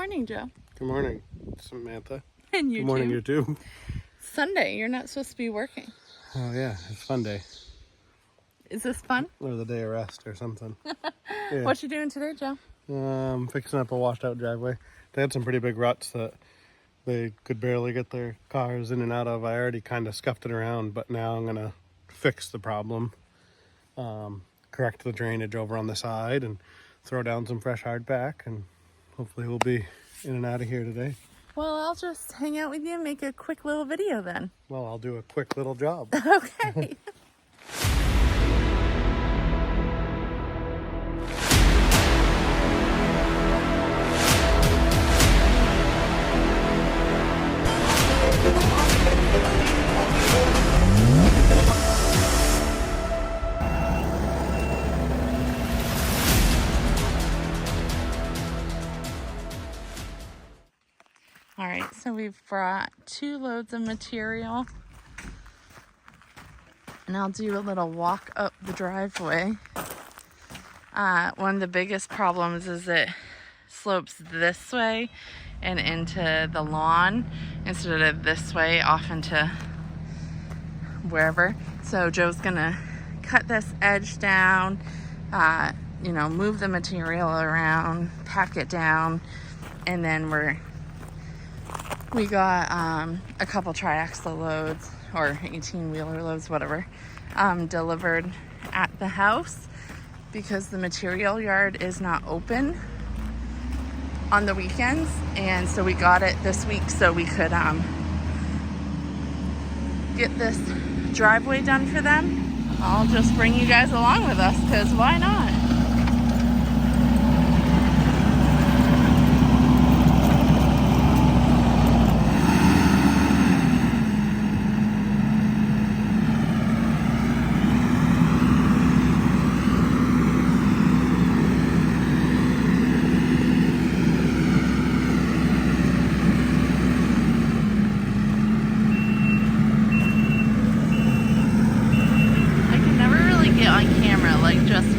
morning, Joe. Good morning, Samantha. And you Good morning, too. you too. Sunday, you're not supposed to be working. Oh yeah, it's fun day. Is this fun? Or the day of rest or something. Yeah. What you doing today, Joe? Fixing up a washed out driveway. They had some pretty big ruts that they could barely get their cars in and out of. I already kind of scuffed it around, but now I'm gonna fix the problem. Correct the drainage over on the side and throw down some fresh hardpack, and hopefully we'll be in and out of here today. Well, I'll just hang out with you and make a quick little video then. Well, I'll do a quick little job. Okay. All right, so we've brought 2 loads of material, and I'll do a little walk up the driveway. One of the biggest problems is it slopes this way and into the lawn instead of this way off into wherever. So Joe's gonna cut this edge down, move the material around, pack it down, and then we got a couple triaxle loads or 18-wheeler loads, whatever, delivered at the house because the material yard is not open on the weekends, and so we got it this week so we could get this driveway done for them. I'll just bring you guys along with us because why not?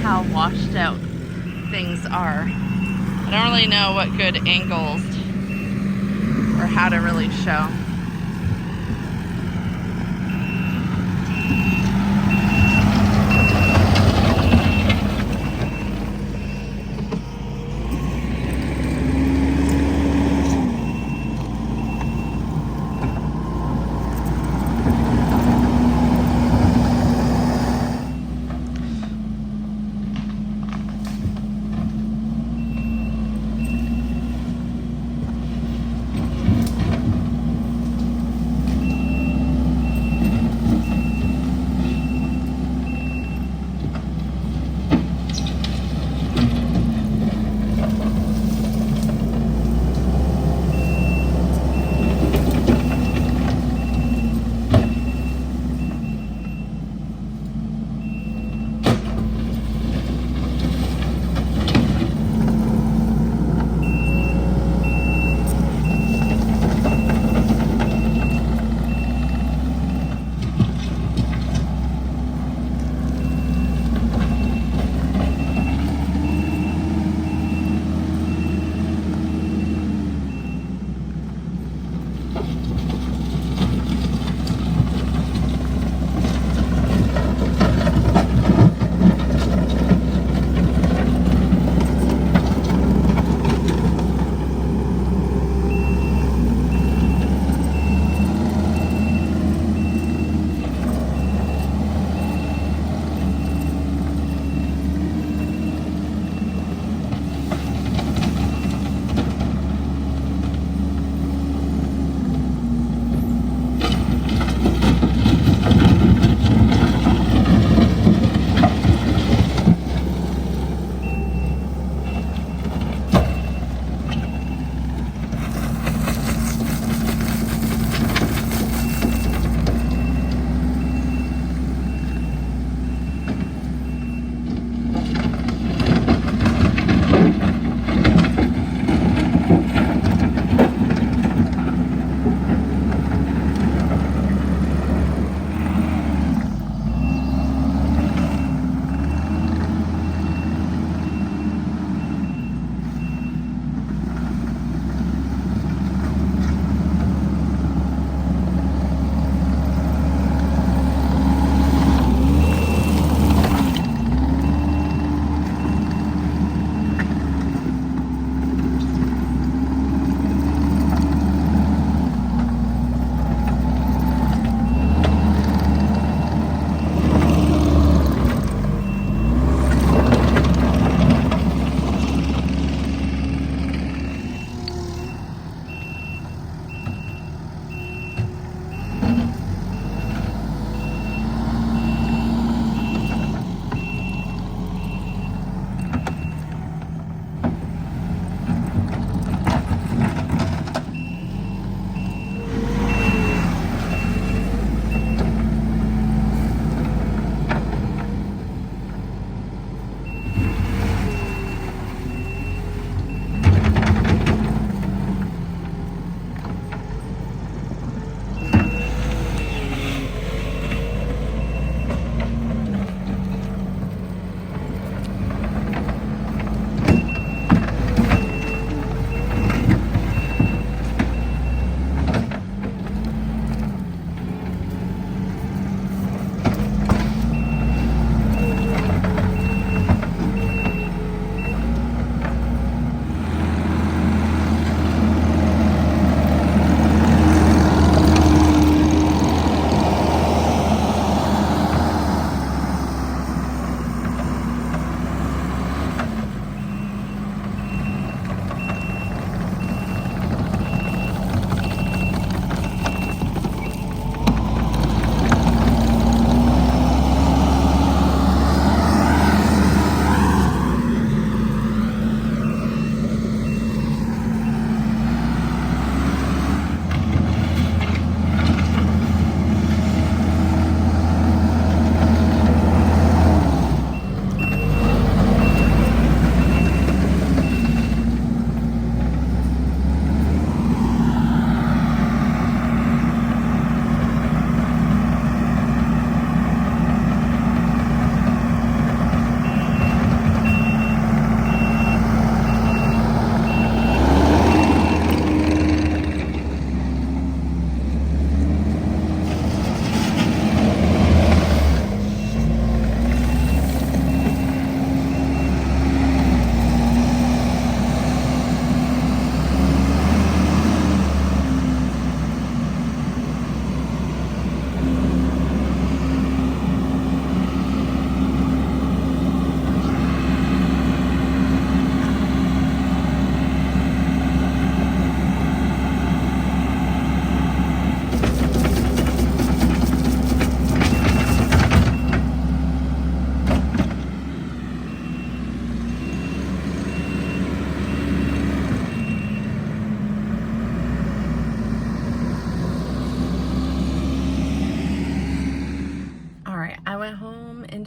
How washed out things are. I don't really know what good angles or how to really show.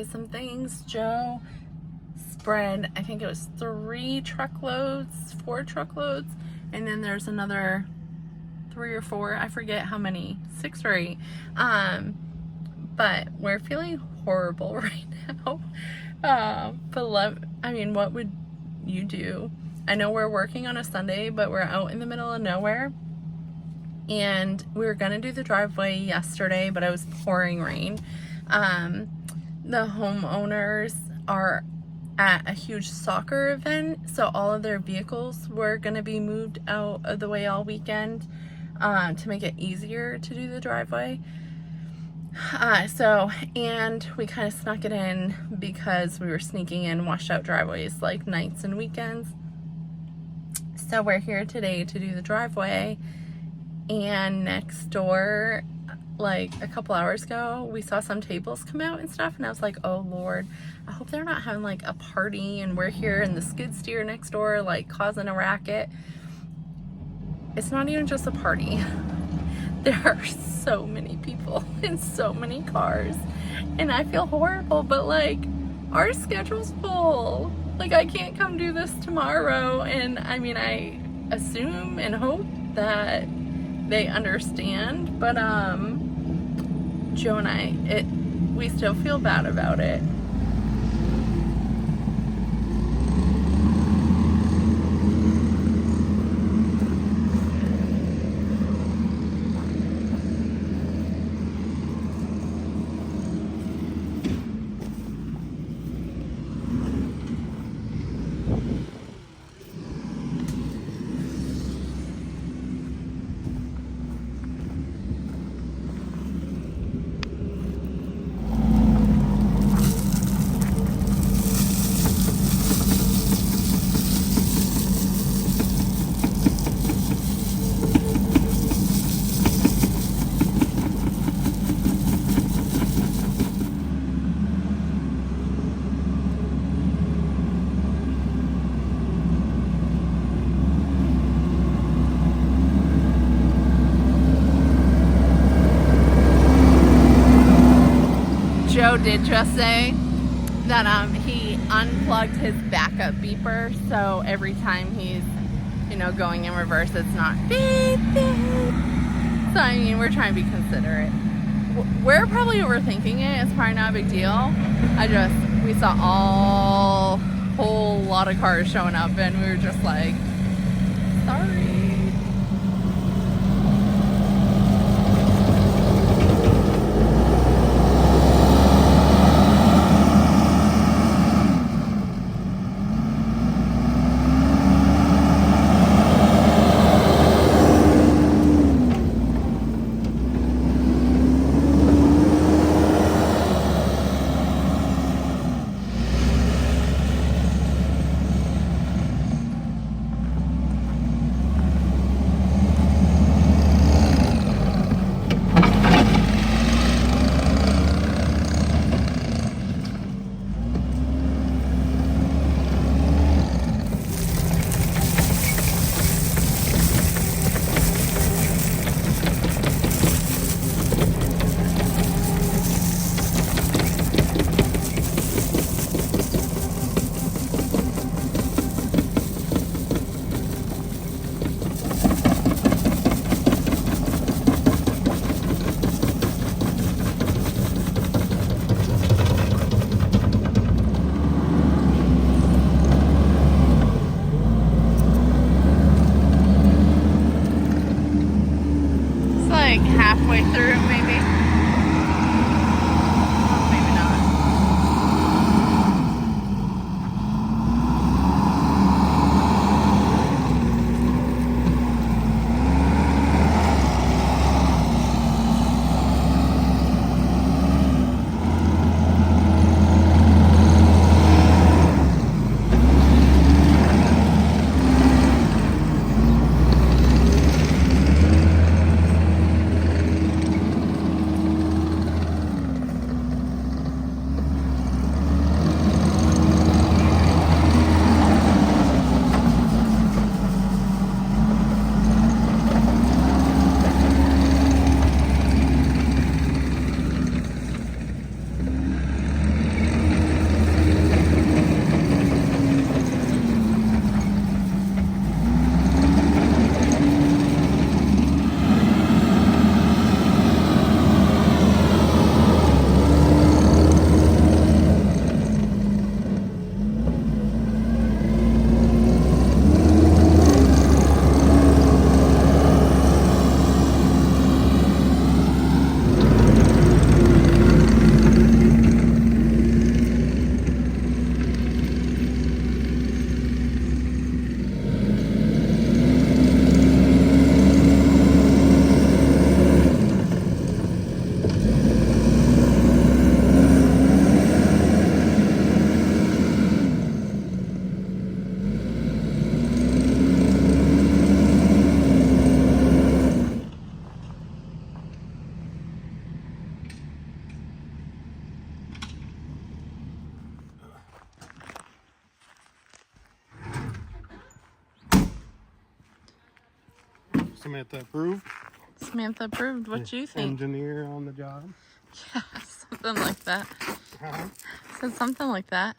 did some things. Joe spread, I think it was 4 truckloads, and then there's another 3 or 4, I forget how many, 6 or 8. But we're feeling horrible right now. What would you do? I know we're working on a Sunday, but we're out in the middle of nowhere. And we were gonna do the driveway yesterday, but it was pouring rain. The homeowners are at a huge soccer event, so all of their vehicles were gonna be moved out of the way all weekend to make it easier to do the driveway. And we kind of snuck it in because we were sneaking in washed out driveways like nights and weekends. So we're here today to do the driveway. And next door, like a couple hours ago, we saw some tables come out and stuff, and I was like, oh Lord, I hope they're not having like a party and we're here in the skid steer next door like causing a racket. It's not even just a party. There are so many people and so many cars, and I feel horrible, but like our schedule's full. Like I can't come do this tomorrow, and I assume and hope that they understand, but Joe and we still feel bad about it. Joe did just say that he unplugged his backup beeper, so every time he's going in reverse, it's not beep beep. So we're trying to be considerate. We're probably overthinking it. It's probably not a big deal. We saw a whole lot of cars showing up, and we were just like, sorry. Halfway through, maybe. Maybe not. Samantha approved. Samantha approved. What do you think? Engineer on the job. Yeah, something like that. Uh-huh. Said something like that.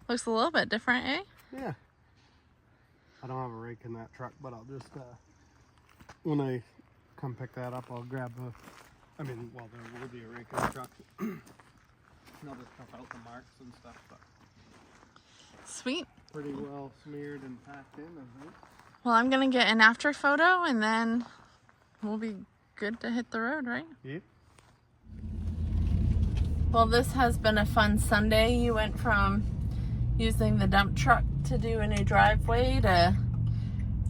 Looks a little bit different, eh? Yeah. I don't have a rake in that truck, but I'll just, when I come pick that up, I'll grab there will be a rake in the truck. And I'll just cut out the marks and stuff, but Sweet. pretty well smeared and packed in, I think. Well, I'm going to get an after photo and then we'll be good to hit the road, right? Yep. Well, this has been a fun Sunday. You went from using the dump truck to do a new driveway to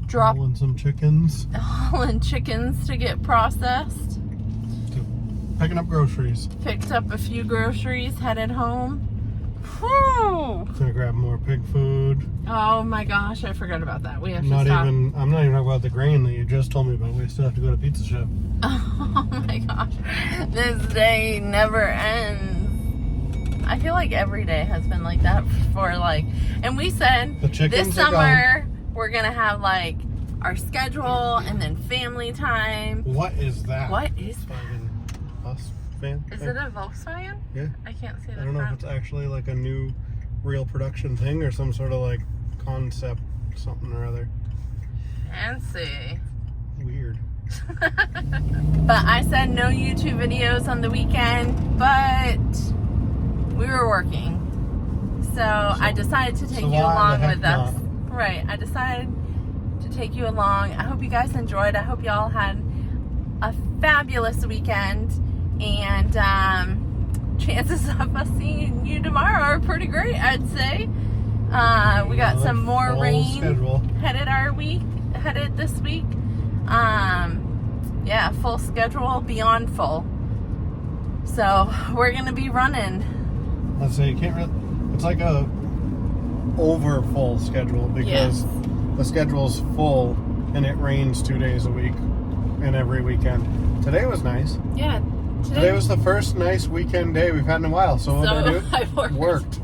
drop Hauling some chickens. hauling chickens to get processed. To picking up groceries. Picked up a few groceries, headed home. Whew. Gonna grab more pig food. Oh my gosh, I forgot about that. We have to I'm stop. not even talking about the grain that you just told me about. We still have to go to Pizza Chef. Oh my gosh, this day never ends. I feel like every day has been like that for and we said The chickens this are summer we're gonna have our schedule and then family time. What is that? What is that? Volkswagen bus van? Is thing? it a Volkswagen? Yeah. I can't see the I don't know if front. it's actually a new real production thing or some sort of concept something or other. Fancy. Weird. But I said no YouTube videos on the weekend, but we were working. So I decided to take so you why the along heck with us. not? Right. I decided to take you along. I hope you guys enjoyed. I hope y'all had a fabulous weekend. And chances of us seeing you tomorrow are pretty great, I'd say. We got some more Full rain schedule. headed this week. Yeah, full schedule, beyond full. So we're gonna be running. Let's say you can't really. It's like a over full schedule because the schedule's full and it rains 2 days a week and every weekend. Today was nice. Yeah. Today was the first nice weekend day we've had in a while. So what did I do? I worked. Worked.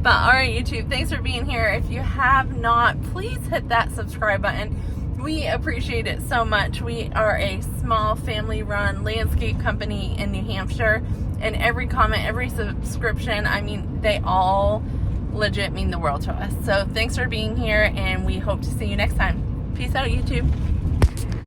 But all right, YouTube, thanks for being here. If you have not, please hit that subscribe button. We appreciate it so much. We are a small family-run landscape company in New Hampshire, and every comment, every subscription, I mean, they all legit mean the world to us. So thanks for being here, and we hope to see you next time. Peace out, YouTube.